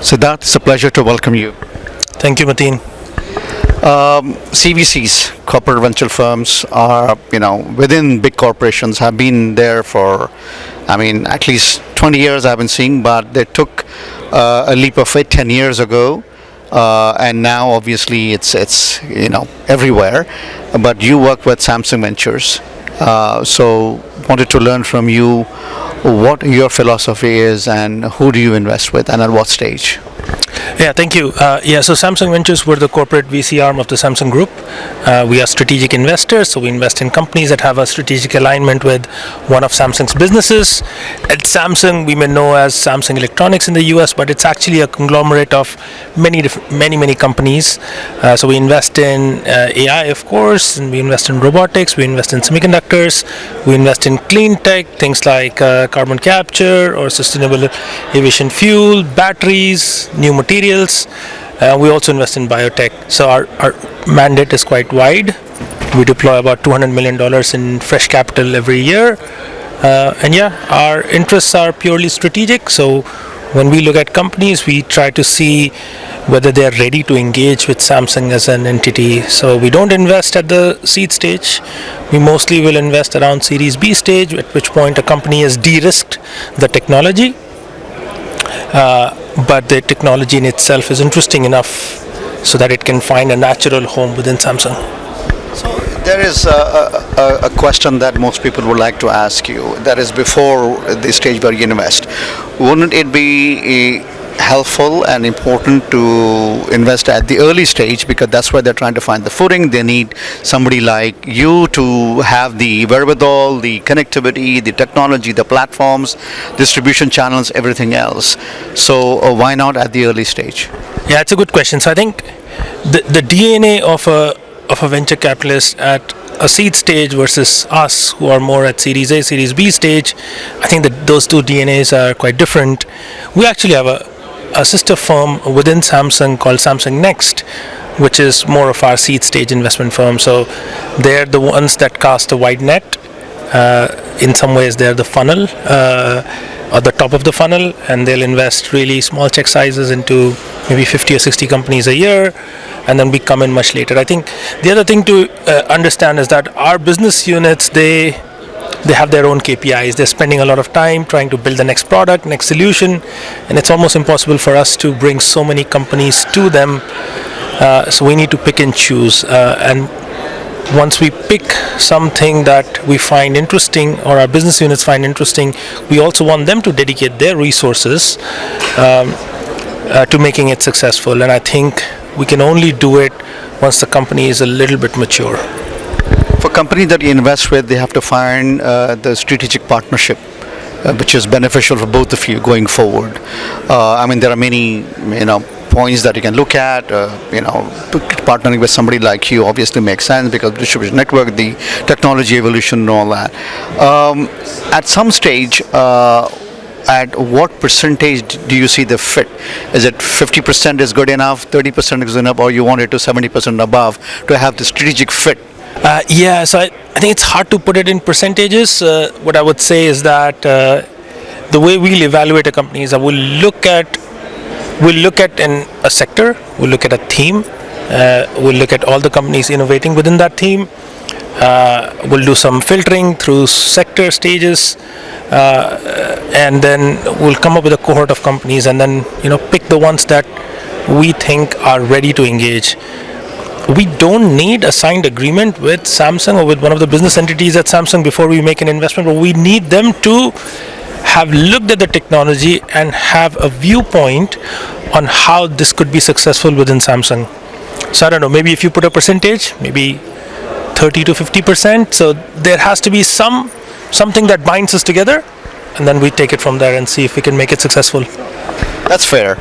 Siddharth, it's a pleasure to welcome you. Thank you, Mateen. CVCs, corporate venture firms, are, within big corporations, have been there for, at least 20 years I've been seeing, but they took a leap of faith 10 years ago. And now obviously it's everywhere. But you work with Samsung Ventures. So wanted to learn from you what your philosophy is and who do you invest with and at what stage? Yeah, thank you. So Samsung Ventures, we're the corporate VC arm of the Samsung Group. We are strategic investors, so we invest in companies that have a strategic alignment with one of Samsung's businesses. At Samsung, we may know as Samsung Electronics in the US, but it's actually a conglomerate of many companies. So we invest in AI, of course, and we invest in robotics, we invest in semiconductors, we invest in clean tech, things like carbon capture or sustainable aviation fuel, batteries, new materials. We also invest in biotech. So our mandate is quite wide. We deploy about $200 million in fresh capital every year. Our interests are purely strategic. So when we look at companies, we try to see whether they are ready to engage with Samsung as an entity. So we don't invest at the seed stage. We mostly will invest around Series B stage, at which point a company has de-risked the technology. But the technology in itself is interesting enough so that it can find a natural home within Samsung. So there is a question that most people would like to ask you. That is, before the stage where you invest, wouldn't it be helpful and important to invest at the early stage, because that's where they're trying to find the footing? They need somebody like you to have the wherewithal, the connectivity, the technology, the platforms, distribution channels, everything else. So why not at the early stage? Yeah, it's a good question. So I think the DNA of a venture capitalist at a seed stage versus us who are more at Series A, Series B stage, I think that those two DNAs are quite different. We actually have a sister firm within Samsung called Samsung Next, which is more of our seed stage investment firm. So they're the ones that cast a wide net. In some ways, they're the funnel, or the top of the funnel, and they'll invest really small check sizes into maybe 50 or 60 companies a year, and then we come in much later. I think the other thing to understand is that our business units, they have their own KPIs. They're spending a lot of time trying to build the next product, next solution, and it's almost impossible for us to bring so many companies to them. So we need to pick and choose. And once we pick something that we find interesting, or our business units find interesting, we also want them to dedicate their resources to making it successful. And I think we can only do it once the company is a little bit mature. For companies that you invest with, they have to find the strategic partnership, which is beneficial for both of you going forward. There are many, points that you can look at. Partnering with somebody like you obviously makes sense because distribution network, the technology evolution, and all that. At some stage, at what percentage do you see the fit? Is it 50% is good enough, 30% is enough, or you want it to 70% above to have the strategic fit? So I think it's hard to put it in percentages. What I would say is that the way we'll evaluate a company is that we'll look at a sector, we'll look at a theme, we'll look at all the companies innovating within that theme. We'll do some filtering through sector stages, and then we'll come up with a cohort of companies, and then pick the ones that we think are ready to engage. We don't need a signed agreement with Samsung or with one of the business entities at Samsung before we make an investment, but we need them to have looked at the technology and have a viewpoint on how this could be successful within Samsung. So I don't know, maybe if you put a percentage, maybe 30 to 50%. So there has to be something that binds us together, and then we take it from there and see if we can make it successful. That's fair.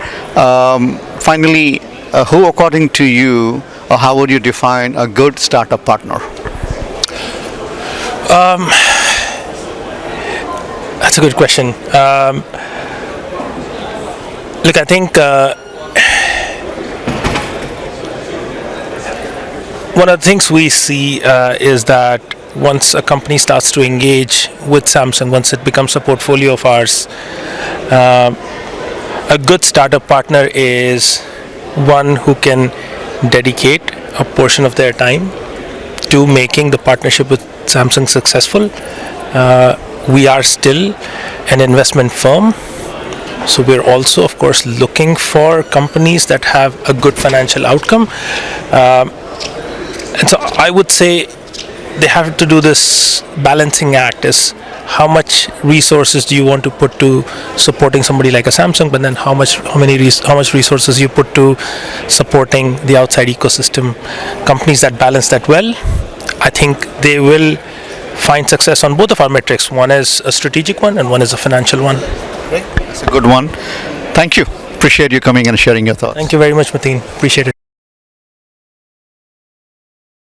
Finally, who, according to you, or how would you define a good startup partner? That's a good question. I think one of the things we see is that once a company starts to engage with Samsung, once it becomes a portfolio of ours, a good startup partner is one who can dedicate a portion of their time to making the partnership with Samsung successful. We are still an investment firm, so we're also, of course, looking for companies that have a good financial outcome. And so I would say they have to do this balancing act, is how much resources do you want to put to supporting somebody like a Samsung, but then how much resources you put to supporting the outside ecosystem. Companies that balance that well, I think they will find success on both of our metrics. One is a strategic one and one is a financial one. That's a good one. Thank you. Appreciate you coming and sharing your thoughts. Thank you very much, Mateen. Appreciate it.